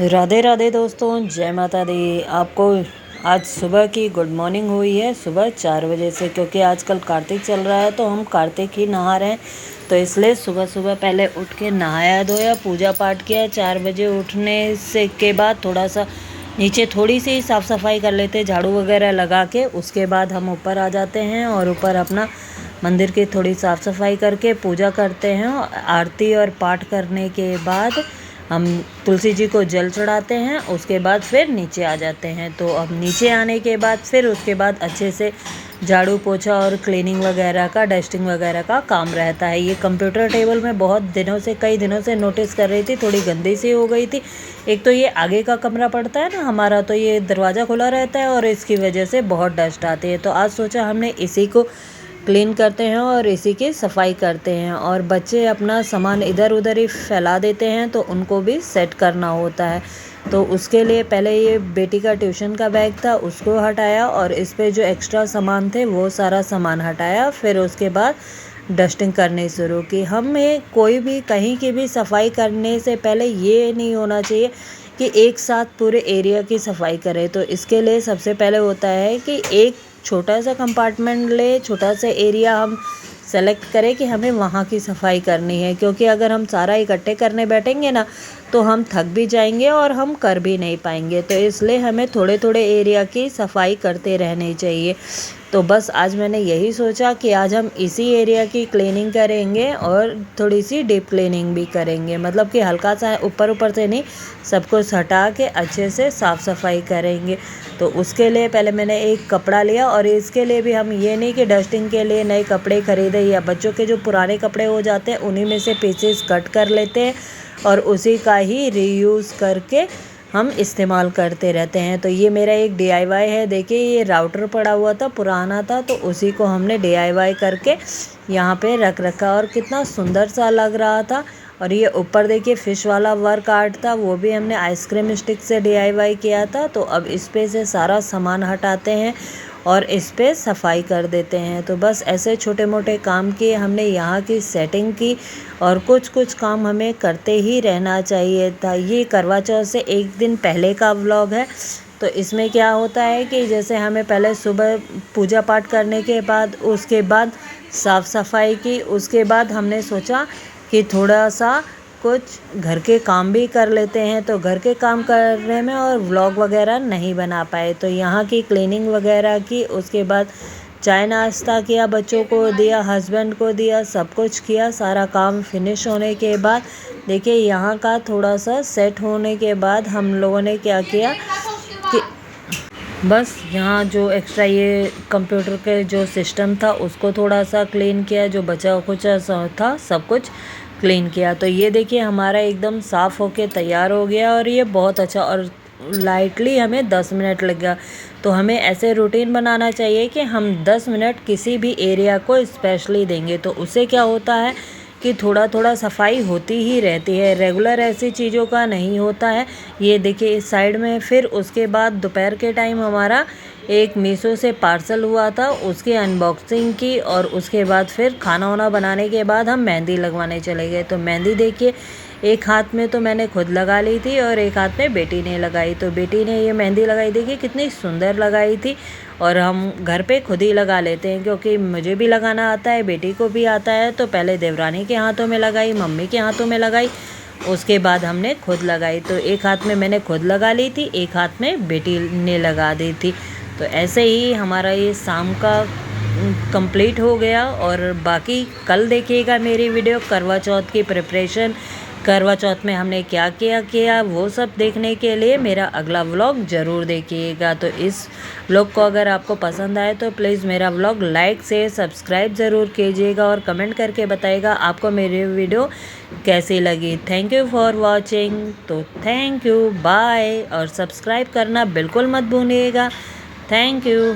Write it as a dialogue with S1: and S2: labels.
S1: राधे राधे दोस्तों, जय माता दी। आपको आज सुबह की गुड मॉर्निंग हुई है, सुबह 4 बजे से, क्योंकि आजकल कार्तिक चल रहा है तो हम कार्तिक ही नहा रहे हैं। तो इसलिए सुबह सुबह पहले उठ के नहाया धोया, पूजा पाठ किया। 4 बजे उठने से के बाद थोड़ा सा नीचे थोड़ी सी साफ़ सफाई कर लेते, झाड़ू वगैरह लगा के। उसके बाद हम ऊपर आ जाते हैं और ऊपर अपना मंदिर की थोड़ी साफ़ सफाई करके पूजा करते हैं। आरती और पाठ करने के बाद हम तुलसी जी को जल चढ़ाते हैं। उसके बाद फिर नीचे आ जाते हैं। तो अब नीचे आने के बाद फिर उसके बाद अच्छे से झाड़ू पोछा और क्लीनिंग वगैरह का, डस्टिंग वगैरह का काम रहता है। ये कंप्यूटर टेबल में बहुत दिनों से, कई दिनों से नोटिस कर रही थी, थोड़ी गंदी सी हो गई थी। एक तो ये आगे का कमरा पड़ता है ना हमारा, तो ये दरवाज़ा खुला रहता है और इसकी वजह से बहुत डस्ट आती है। तो आज सोचा हमने इसी को क्लीन करते हैं और इसी की सफाई करते हैं। और बच्चे अपना सामान इधर उधर ही फैला देते हैं तो उनको भी सेट करना होता है। तो उसके लिए पहले ये बेटी का ट्यूशन का बैग था, उसको हटाया और इस पे जो एक्स्ट्रा सामान थे वो सारा सामान हटाया। फिर उसके बाद डस्टिंग करनी शुरू की। हमें कोई भी कहीं की भी सफाई करने से पहले ये नहीं होना चाहिए कि एक साथ पूरे एरिया की सफाई करें। तो इसके लिए सबसे पहले होता है कि एक छोटा सा कंपार्टमेंट ले, छोटा सा एरिया हम सेलेक्ट करें कि हमें वहाँ की सफाई करनी है। क्योंकि अगर हम सारा इकट्ठे करने बैठेंगे ना तो हम थक भी जाएंगे और हम कर भी नहीं पाएंगे। तो इसलिए हमें थोड़े थोड़े एरिया की सफाई करते रहनी चाहिए। तो बस आज मैंने यही सोचा कि आज हम इसी एरिया की क्लीनिंग करेंगे और थोड़ी सी डीप क्लीनिंग भी करेंगे। मतलब कि हल्का सा ऊपर ऊपर से नहीं, सब कुछ हटा के अच्छे से साफ़ सफाई करेंगे। तो उसके लिए पहले मैंने एक कपड़ा लिया और इसके लिए भी हम ये नहीं कि डस्टिंग के लिए नए कपड़े खरीदे, या बच्चों के जो पुराने कपड़े हो जाते हैं उन्हीं में से पीसेस कट कर लेते हैं और उसी का ही रीयूज़ करके हम इस्तेमाल करते रहते हैं। तो ये मेरा एक DIY है। देखिए, ये राउटर पड़ा हुआ था, पुराना था, तो उसी को हमने DIY करके यहाँ पे रख रखा और कितना सुंदर सा लग रहा था। और ये ऊपर देखिए फिश वाला वर्क आर्ट था, वो भी हमने आइसक्रीम स्टिक से DIY किया था। तो अब इस पे से सारा सामान हटाते हैं और इस पे सफाई कर देते हैं। तो बस ऐसे छोटे मोटे काम किए हमने, यहाँ की सेटिंग की और कुछ कुछ काम हमें करते ही रहना चाहिए था। ये करवा चौथ से एक दिन पहले का व्लॉग है। तो इसमें क्या होता है कि जैसे हमें पहले सुबह पूजा पाठ करने के बाद, उसके बाद साफ़ सफाई की, उसके बाद हमने सोचा कि थोड़ा सा कुछ घर के काम भी कर लेते हैं। तो घर के काम करने में और व्लॉग वगैरह नहीं बना पाए, तो यहाँ की क्लीनिंग वगैरह की। उसके बाद चाय नाश्ता किया, बच्चों को दिया, हस्बैंड को दिया, सब कुछ किया। सारा काम फिनिश होने के बाद देखिए यहाँ का थोड़ा सा सेट होने के बाद हम लोगों ने क्या किया कि बस यहाँ जो एक्स्ट्रा ये कंप्यूटर के जो सिस्टम था उसको थोड़ा सा क्लीन किया, जो बचा कुछ था सब कुछ क्लीन किया। तो ये देखिए हमारा एकदम साफ़ होके तैयार हो गया और ये बहुत अच्छा, और लाइटली हमें 10 मिनट लग गया। तो हमें ऐसे रूटीन बनाना चाहिए कि हम 10 मिनट किसी भी एरिया को स्पेशली देंगे। तो उससे क्या होता है कि थोड़ा थोड़ा सफाई होती ही रहती है, रेगुलर ऐसी चीज़ों का नहीं होता है। ये देखिए इस साइड में। फिर उसके बाद दोपहर के टाइम हमारा एक मीशो से पार्सल हुआ था, उसकी अनबॉक्सिंग की। और उसके बाद फिर खाना वाना बनाने के बाद हम मेहंदी लगवाने चले गए। तो मेहंदी देखिए, एक हाथ में तो मैंने खुद लगा ली थी और एक हाथ में बेटी ने लगाई। तो बेटी ने ये मेहंदी लगाई, देखिए कितनी सुंदर लगाई थी। और हम घर पे खुद ही लगा लेते हैं क्योंकि मुझे भी लगाना आता है, बेटी को भी आता है। तो पहले देवरानी के हाथों में लगाई, मम्मी के हाथों में लगाई, उसके बाद हमने खुद लगाई। तो एक हाथ में मैंने खुद लगा ली थी, एक हाथ में बेटी ने लगा दी थी। तो ऐसे ही हमारा ये शाम का कंप्लीट हो गया। और बाकी कल देखिएगा मेरी वीडियो, करवा चौथ की प्रिपरेशन, करवा चौथ में हमने क्या किया वो सब देखने के लिए मेरा अगला व्लॉग ज़रूर देखिएगा। तो इस व्लॉग को अगर आपको पसंद आए तो प्लीज़ मेरा व्लॉग लाइक से सब्सक्राइब ज़रूर कीजिएगा और कमेंट करके बताइएगा आपको मेरी वीडियो कैसी लगी। Thank you for watching. तो थैंक यू, बाय। और सब्सक्राइब करना बिल्कुल मत भूलिएगा। Thank you.